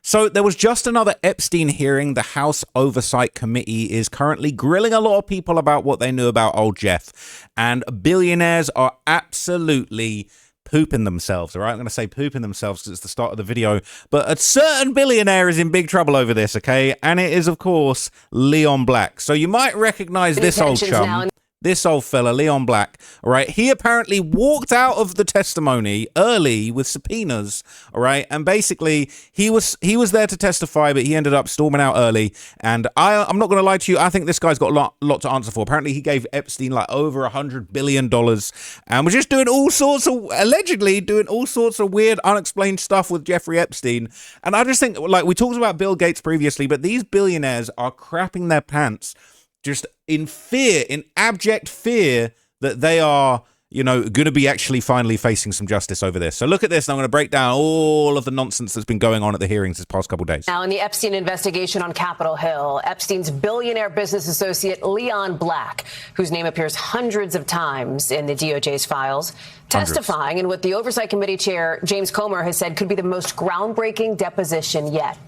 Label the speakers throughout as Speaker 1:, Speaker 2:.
Speaker 1: So there was just another Epstein hearing. The House Oversight Committee is currently grilling a lot of people about what they knew about old Jeff. And billionaires are absolutely pooping themselves, all right? I'm going to say pooping themselves because it's the start of the video. But a certain billionaire is in big trouble over this, okay? And it is, of course, Leon Black. So you might recognize this old chum. This old fella, Leon Black, all right, he apparently walked out of the testimony early with subpoenas, all right, and basically he was there to testify, but he ended up storming out early. And I'm not going to lie to you, I think this guy's got a lot to answer for. Apparently he gave Epstein like over $100 billion and was just doing allegedly doing all sorts of weird, unexplained stuff with Jeffrey Epstein. And I just think, like, we talked about Bill Gates previously, but these billionaires are crapping their pants just in fear, in abject fear that they are, you know, going to be actually finally facing some justice over this. So look at this, and I'm going to break down all of the nonsense that's been going on at the hearings this past couple of days.
Speaker 2: Now, in the Epstein investigation on Capitol Hill, Epstein's billionaire business associate Leon Black, whose name appears hundreds of times in the DOJ's files, testifying in what the Oversight Committee chair James Comer has said could be the most groundbreaking deposition yet.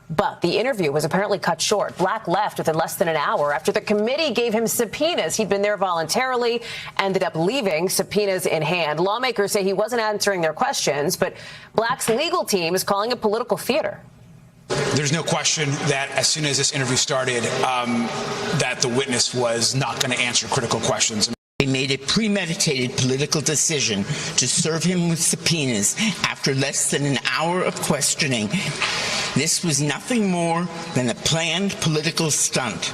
Speaker 2: But the interview was apparently cut short. Black left within less than an hour after the committee gave him subpoenas. He'd been there voluntarily, ended up leaving, subpoenas in hand. Lawmakers say he wasn't answering their questions, but Black's legal team is calling it political theater.
Speaker 3: There's no question that as soon as this interview started, that the witness was not going to answer critical questions.
Speaker 4: They made a premeditated political decision to serve him with subpoenas after less than an hour of questioning. This was nothing more than a planned political stunt.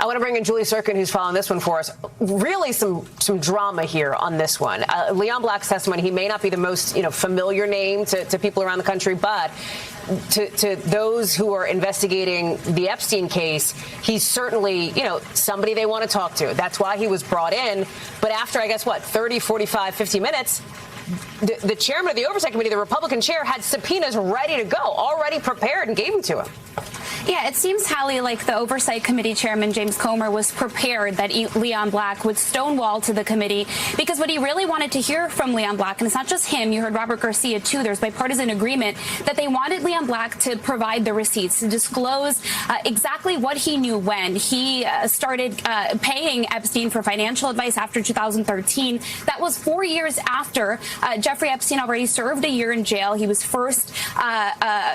Speaker 2: I want to bring in Julie Sirkin, who's following this one for us. Really some drama here on this one. Leon Black's testimony, he may not be the most familiar name to people around the country, but to those who are investigating the Epstein case, he's certainly, somebody they want to talk to. That's why he was brought in. But after, 30, 45, 50 minutes, the chairman of the Oversight Committee, the Republican chair, had subpoenas ready to go, already prepared, and gave them to him.
Speaker 5: Yeah, it seems, Hallie, like the Oversight Committee Chairman James Comer was prepared that Leon Black would stonewall to the committee, because what he really wanted to hear from Leon Black, and it's not just him, you heard Robert Garcia too, there's bipartisan agreement that they wanted Leon Black to provide the receipts, to disclose exactly what he knew when. He started paying Epstein for financial advice after 2013. That was 4 years after Jeffrey Epstein already served a year in jail. He was first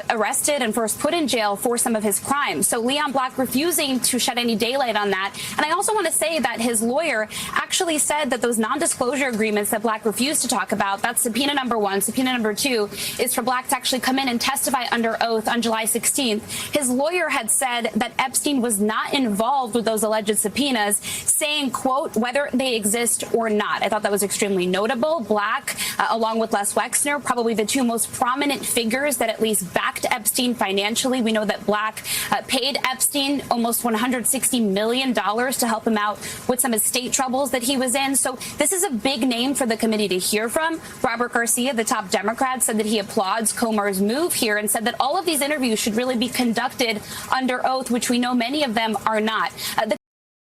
Speaker 5: arrested and first put in jail for some of his crimes. So Leon Black refusing to shed any daylight on that. And I also want to say that his lawyer actually said that those non-disclosure agreements that Black refused to talk about, that's subpoena number 1. Subpoena number 2 is for Black to actually come in and testify under oath on July 16th. His lawyer had said that Epstein was not involved with those alleged subpoenas, saying, quote, whether they exist or not. I thought that was extremely notable. Black, along with Les Wexner, probably the two most prominent figures that at least backed Epstein financially. We know that Black paid Epstein almost $160 million to help him out with some estate troubles that he was in. So this is a big name for the committee to hear from. Robert Garcia, the top Democrat, said that he applauds Comer's move here and said that all of these interviews should really be conducted under oath, which we know many of them are not.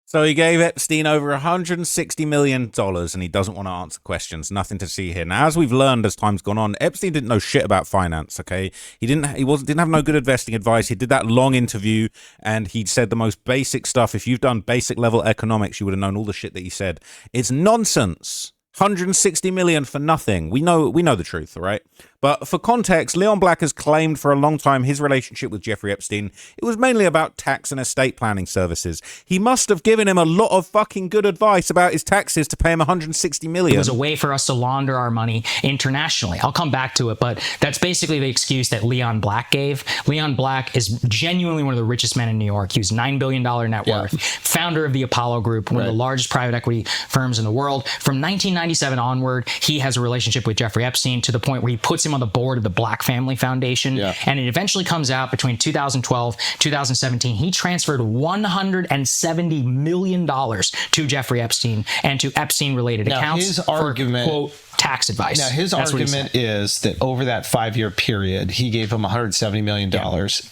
Speaker 1: So he gave Epstein over $160 million, and he doesn't want to answer questions. Nothing to see here. Now, as we've learned as time's gone on, Epstein didn't know shit about finance, okay? He didn't have no good investing advice. He did that long interview, and he said the most basic stuff. If you've done basic level economics, you would have known all the shit that he said. It's nonsense. 160 million for nothing. We know the truth, all right? But for context, Leon Black has claimed for a long time his relationship with Jeffrey Epstein, it was mainly about tax and estate planning services. He must have given him a lot of fucking good advice about his taxes to pay him 160 million.
Speaker 6: It was a way for us to launder our money internationally. I'll come back to it, but that's basically the excuse that Leon Black gave. Leon Black is genuinely one of the richest men in New York. He was $9 billion net worth, founder of the Apollo Group, one of the largest private equity firms in the world. From 1997 onward, he has a relationship with Jeffrey Epstein to the point where he puts him on the board of the Black Family Foundation. And it eventually comes out between 2012, 2017, he transferred $170 million to Jeffrey Epstein and to Epstein-related accounts
Speaker 7: his argument,
Speaker 6: for, quote, tax advice.
Speaker 7: Now, his argument is that over that 5-year period, he gave him $170 million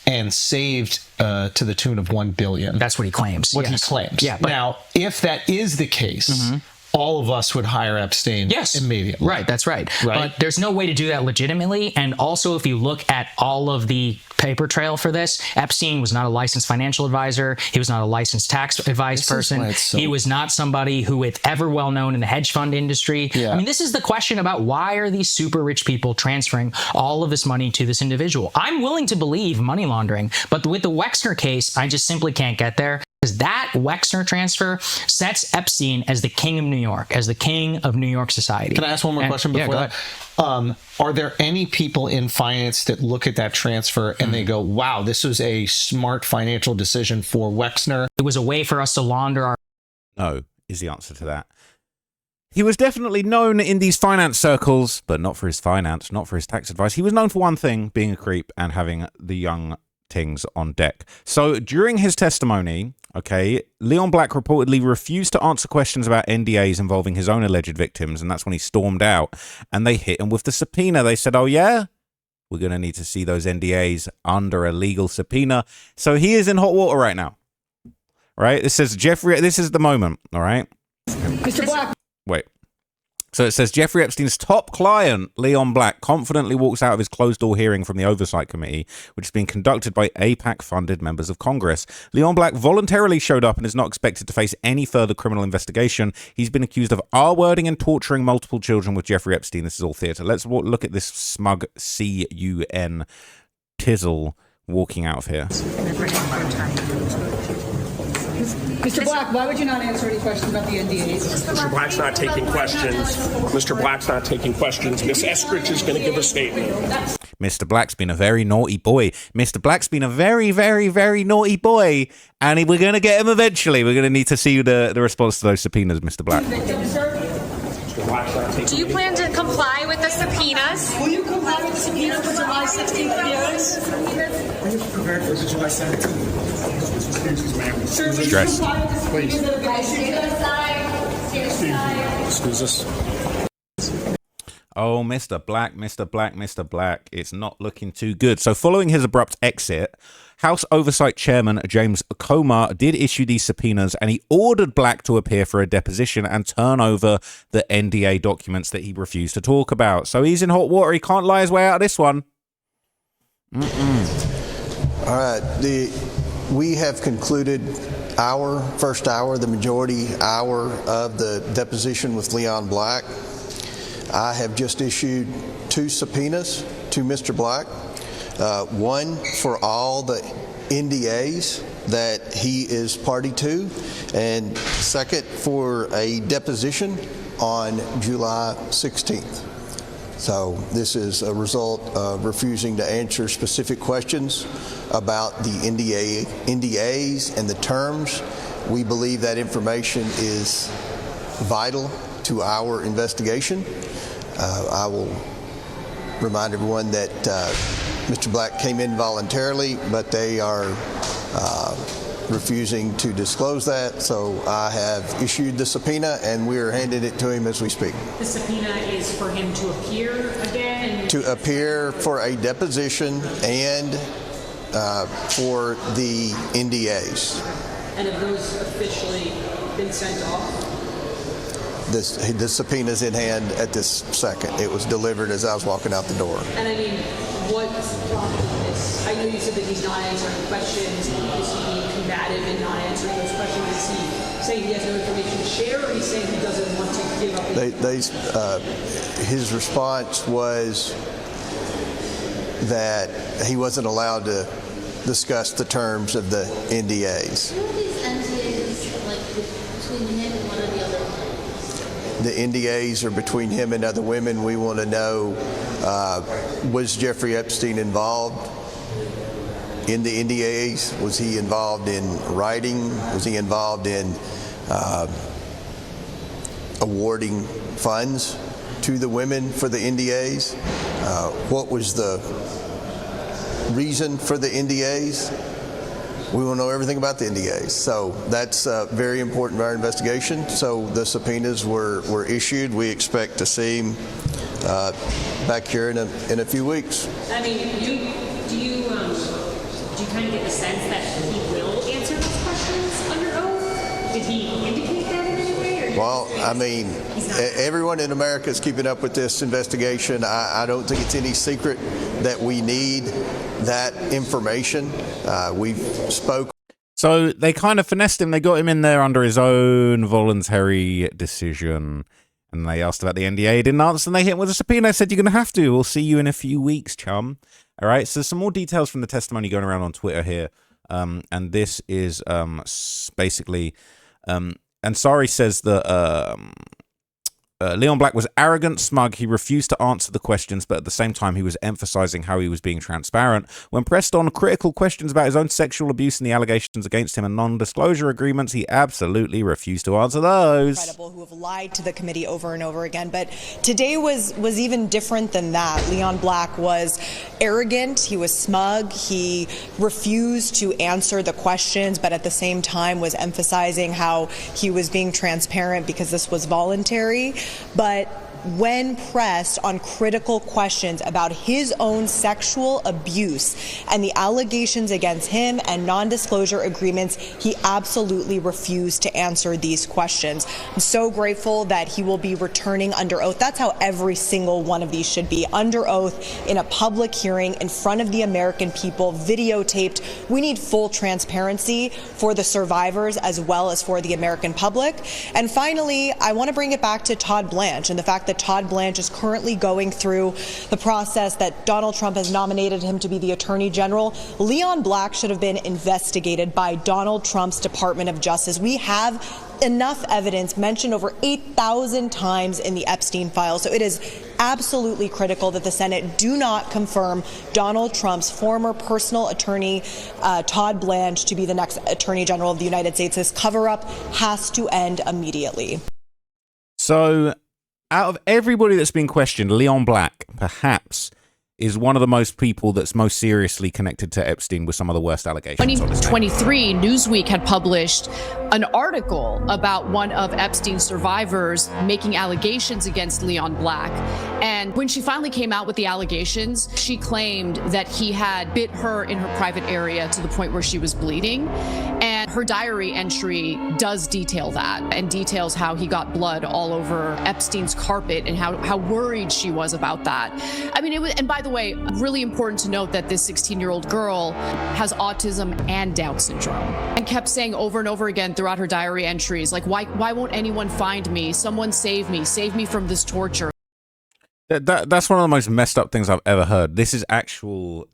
Speaker 7: and saved to the tune of $1 billion.
Speaker 6: That's what he claims.
Speaker 7: He claims.
Speaker 6: Yeah,
Speaker 7: now, if that is the case, all of us would hire Epstein immediately.
Speaker 6: Right, that's right. But there's no way to do that legitimately. And also, if you look at all of the paper trail for this, Epstein was not a licensed financial advisor. He was not a licensed tax advice person. He was not somebody who was ever well known in the hedge fund industry. I mean, this is the question about why are these super rich people transferring all of this money to this individual? I'm willing to believe money laundering, but with the Wexner case, I just simply can't get there. Because that Wexner transfer sets Epstein as the king of New York, as the king of New York society.
Speaker 7: Can I ask one more question before that? Are there any people in finance that look at that transfer and they go, wow, this was a smart financial decision for Wexner?
Speaker 6: It was a way for us to launder our...
Speaker 1: No, is the answer to that. He was definitely known in these finance circles, but not for his finance, not for his tax advice. He was known for one thing, being a creep and having the young tings on deck. So during his testimony, Leon Black reportedly refused to answer questions about NDAs involving his own alleged victims, and that's when he stormed out and they hit him with the subpoena. They said, oh yeah, we're going to need to see those NDAs under a legal subpoena. So he is in hot water right now, right? This says Jeffrey, this is the moment, all right?
Speaker 8: Mr. Black.
Speaker 1: Wait. So it says Jeffrey Epstein's top client, Leon Black, confidently walks out of his closed-door hearing from the Oversight Committee, which is being conducted by AIPAC-funded members of Congress. Leon Black voluntarily showed up and is not expected to face any further criminal investigation. He's been accused of R-wording and torturing multiple children with Jeffrey Epstein. This is all theater. Let's look at this smug C-U-N tizzle walking out of here.
Speaker 8: Mr. Black, why would you not answer any questions about the NDAs?
Speaker 9: Mr. Black's not taking questions. Mr. Black's not taking questions. Miss Eskridge is going to give a statement.
Speaker 1: Mr. Black's been a very naughty boy. Mr. Black's been a very, very, very naughty boy. And we're going to get him eventually. We're going to need to see the response to those subpoenas, Mr. Black.
Speaker 10: Do you plan to comply with the subpoenas?
Speaker 8: Will you comply with the subpoena for July 16th hearings?
Speaker 3: Are you prepared for the July 17th?
Speaker 8: Sir, will you
Speaker 1: Stress.
Speaker 8: comply with the subpoena that have been issued?
Speaker 9: Excuse us.
Speaker 1: Oh, Mr. Black, Mr. Black, Mr. Black. It's not looking too good. So following his abrupt exit, House Oversight Chairman James Comer did issue these subpoenas, and he ordered Black to appear for a deposition and turn over the NDA documents that he refused to talk about. So he's in hot water. He can't lie his way out of this one.
Speaker 11: All right. We have concluded our first hour, the majority hour of the deposition with Leon Black. I have just issued 2 subpoenas to Mr. Black. One for all the NDAs that he is party to, and second for a deposition on July 16th. So this is a result of refusing to answer specific questions about the NDAs and the terms. We believe that information is vital to our investigation. I will remind everyone that Mr. Black came in voluntarily, but they are refusing to disclose that. So I have issued the subpoena, and we are handing it to him as we speak.
Speaker 10: The subpoena is for him to appear again?
Speaker 11: To appear for a deposition and for the NDAs.
Speaker 10: And have those officially been sent off?
Speaker 11: The subpoena's in hand at this second. It was delivered as I was walking out the door.
Speaker 10: And I mean, what's prompting this? I know you said that he's not answering questions. Is he combative in not answering those questions? Is he saying he has no information to share, or he's saying he doesn't want to give up?
Speaker 11: His response was that he wasn't allowed to discuss the terms of the NDAs.
Speaker 12: Who are these NDAs like between him and one or the other?
Speaker 11: The NDAs are between him and other women. We want to know, was Jeffrey Epstein involved in the NDAs? Was he involved in writing? Was he involved in awarding funds to the women for the NDAs? What was the reason for the NDAs? We want to know everything about the NDAs. So that's very important to our investigation. So the subpoenas were issued. We expect to see him back here in a few weeks.
Speaker 10: I mean, do you kind of get the sense that he will answer those questions under oath? Did he indicate that in any way, or
Speaker 11: Well, I mean, everyone in America is keeping up with this investigation. I don't think it's any secret that we need that information. We've spoken.
Speaker 1: So they kind of finessed him. They got him in there under his own voluntary decision. And they asked about the NDA. He didn't answer, and they hit him with a subpoena. I said, you're going to have to. We'll see you in a few weeks, chum. All right, so some more details from the testimony going around on Twitter here. And this is basically... Ansari says that Leon Black was arrogant, smug. He refused to answer the questions, but at the same time, he was emphasizing how he was being transparent. When pressed on critical questions about his own sexual abuse and the allegations against him and non-disclosure agreements, he absolutely refused to answer those.
Speaker 13: Incredible, who have lied to the committee over and over again. But today was even different than that. Leon Black was arrogant. He was smug. He refused to answer the questions, but at the same time was emphasizing how he was being transparent because this was voluntary. But when pressed on critical questions about his own sexual abuse and the allegations against him and non-disclosure agreements, he absolutely refused to answer these questions. I'm so grateful that he will be returning under oath. That's how every single one of these should be, under oath in a public hearing in front of the American people, videotaped. We need full transparency for the survivors as well as for the American public. And finally, I want to bring it back to Todd Blanche and the fact that Todd Blanche is currently going through the process that Donald Trump has nominated him to be the Attorney General. Leon Black should have been investigated by Donald Trump's Department of Justice. We have enough evidence mentioned over 8,000 times in the Epstein files. So it is absolutely critical that the Senate do not confirm Donald Trump's former personal attorney, Todd Blanche, to be the next Attorney General of the United States. This cover-up has to end immediately.
Speaker 1: So out of everybody that's been questioned, Leon Black, perhaps, is one of the most people that's most seriously connected to Epstein with some of the worst allegations.
Speaker 14: 2023, Newsweek had published an article about one of Epstein's survivors making allegations against Leon Black. And when she finally came out with the allegations, she claimed that he had bit her in her private area to the point where she was bleeding. And her diary entry does detail that and details how he got blood all over Epstein's carpet and how worried she was about that. I mean, it was, and by the way, really important to note that this 16-year-old girl has autism and Down syndrome and kept saying over and over again throughout her diary entries, like, why won't anyone find me? Someone save me from this torture.
Speaker 1: That's one of the most messed up things I've ever heard. This is actual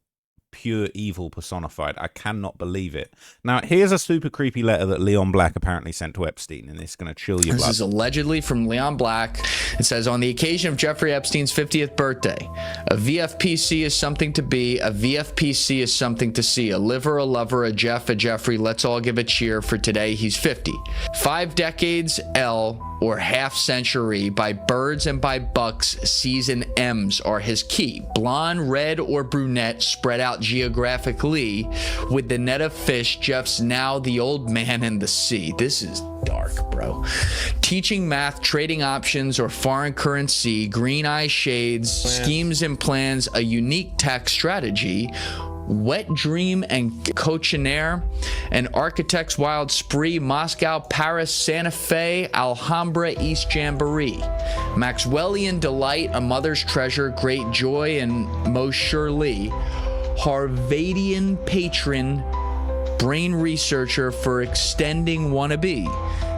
Speaker 1: pure evil personified. I cannot believe it. Now, here's a super creepy letter that Leon Black apparently sent to Epstein, and it's going to chill your blood.
Speaker 15: This is allegedly from Leon Black. It says, on the occasion of Jeffrey Epstein's 50th birthday, a VFPC is something to be, a VFPC is something to see, a liver, a lover, a Jeff, a Jeffrey, let's all give a cheer for today, he's 50. 5 decades, L, or half century, by birds and by bucks, C's and M's are his key. Blonde, red, or brunette, spread out geographically. With the net of fish, Jeff's now the old man in the sea. This is dark, bro. Teaching math, trading options, or foreign currency, green eye shades, schemes and plans, a unique tax strategy, wet dream and cochinaire, an architect's wild spree, Moscow, Paris, Santa Fe, Alhambra, East Jamboree, Maxwellian delight, a mother's treasure, great joy, and most surely, Harvadian patron, brain researcher for extending wannabe,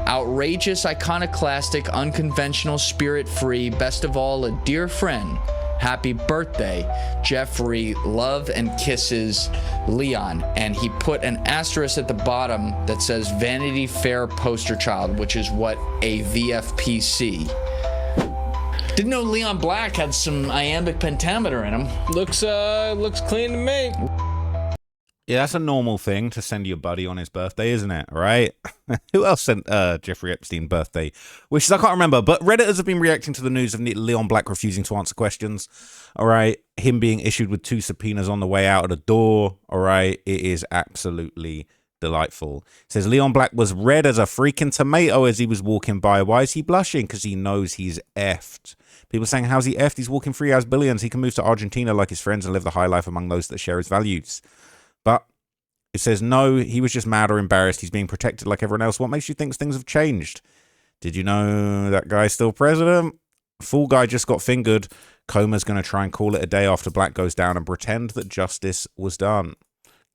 Speaker 15: outrageous, iconoclastic, unconventional, spirit-free, best of all, a dear friend. Happy birthday, Jeffrey. Love and kisses, Leon. And he put an asterisk at the bottom that says Vanity Fair poster child, which is what a VFPC. Didn't know Leon Black had some iambic pentameter in him.
Speaker 16: Looks clean to me.
Speaker 1: Yeah, that's a normal thing to send your buddy on his birthday, isn't it? Right? Who else sent Jeffrey Epstein birthday wishes? I can't remember, but Redditors have been reacting to the news of Leon Black refusing to answer questions. All right. Him being issued with 2 subpoenas on the way out of the door. All right. It is absolutely delightful. It says Leon Black was red as a freaking tomato as he was walking by. Why is he blushing? Because he knows he's effed. People saying, how's he effed? He's walking free, has billions. He can move to Argentina like his friends and live the high life among those that share his values. But it says, no, he was just mad or embarrassed. He's being protected like everyone else. What makes you think things have changed? Did you know that guy's still president? Fool guy just got fingered. Comer's going to try and call it a day after Black goes down and pretend that justice was done.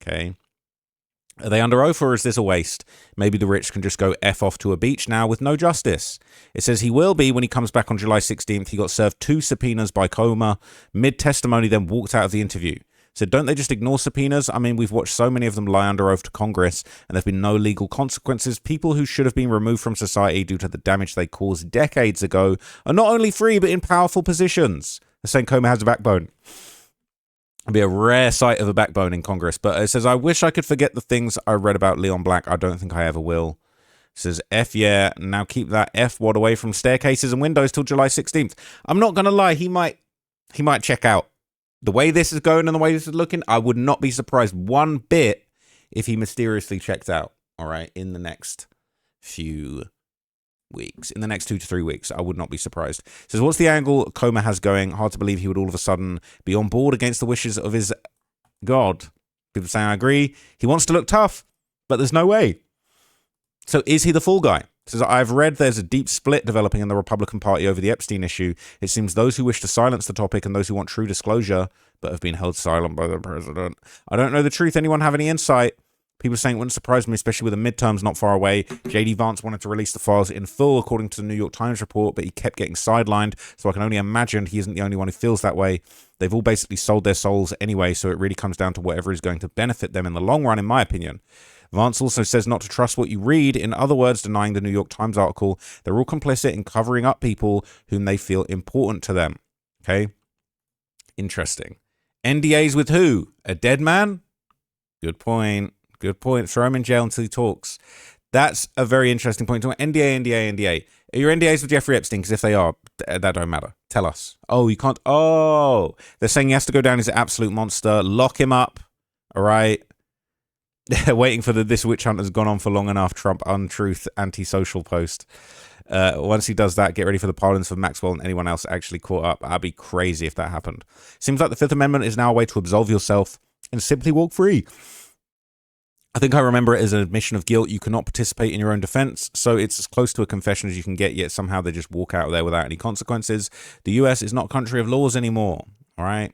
Speaker 1: Okay. Are they under oath or is this a waste? Maybe the rich can just go F off to a beach now with no justice. It says he will be when he comes back on July 16th. He got served 2 subpoenas by Comer. Mid-testimony, then walked out of the interview. So don't they just ignore subpoenas? I mean, we've watched so many of them lie under oath to Congress, and there have been no legal consequences. People who should have been removed from society due to the damage they caused decades ago are not only free, but in powerful positions. They're saying Comer has a backbone. It'd be a rare sight of a backbone in Congress. But it says, I wish I could forget the things I read about Leon Black. I don't think I ever will. It says, F yeah, now keep that F-word away from staircases and windows till July 16th. I'm not going to lie, he might check out. The way this is going and the way this is looking, I would not be surprised one bit if he mysteriously checked out, all right, in the next few weeks. In the next 2 to 3 weeks, I would not be surprised. It says, what's the angle Comer has going? Hard to believe he would all of a sudden be on board against the wishes of his God. People saying, I agree. He wants to look tough, but there's no way. So is he the fool guy? It says, I've read there's a deep split developing in the Republican Party over the Epstein issue. It seems those who wish to silence the topic and those who want true disclosure, but have been held silent by the president. I don't know the truth. Anyone have any insight? People saying it wouldn't surprise me, especially with the midterms not far away. J.D. Vance wanted to release the files in full, according to the New York Times report, but he kept getting sidelined, so I can only imagine he isn't the only one who feels that way. They've all basically sold their souls anyway, so it really comes down to whatever is going to benefit them in the long run, in my opinion. Vance also says not to trust what you read. In other words, denying the New York Times article, they're all complicit in covering up people whom they feel important to them. Okay? Interesting. NDAs with who? A dead man? Good point. Good point. Throw him in jail until he talks. That's a very interesting point. NDA. Are your NDAs with Jeffrey Epstein? Because if they are, that don't matter. Tell us. Oh, you can't. Oh, they're saying he has to go down as an absolute monster. Lock him up. All right. They're waiting for this witch hunt has gone on for long enough. Trump untruth antisocial post. Once he does that, get ready for the pardons for Maxwell and anyone else actually caught up. I'd be crazy if that happened. Seems like the Fifth Amendment is now a way to absolve yourself and simply walk free. I think I remember it as an admission of guilt. You cannot participate in your own defense, so it's as close to a confession as you can get, yet somehow they just walk out of there without any consequences. The US is not a country of laws anymore, all right?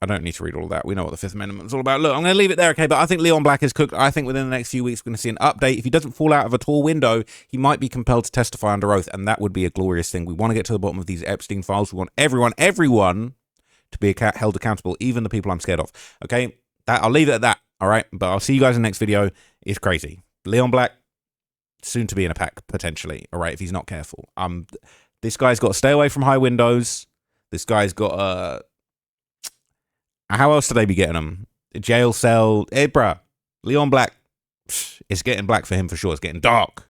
Speaker 1: I don't need to read all of that. We know what the Fifth Amendment is all about. Look, I'm going to leave it there, okay? But I think Leon Black is cooked. I think within the next few weeks, we're going to see an update. If he doesn't fall out of a tall window, he might be compelled to testify under oath, and that would be a glorious thing. We want to get to the bottom of these Epstein files. We want everyone to be held accountable, even the people I'm scared of, okay? I'll leave it at that, all right? But I'll see you guys in the next video. It's crazy. Leon Black, soon to be in a pack, potentially, all right, if he's not careful. This guy's got to stay away from high windows. This guy's got how else do they be getting him? A jail cell. Hey, bruh. Leon Black. It's getting black for him for sure. It's getting dark.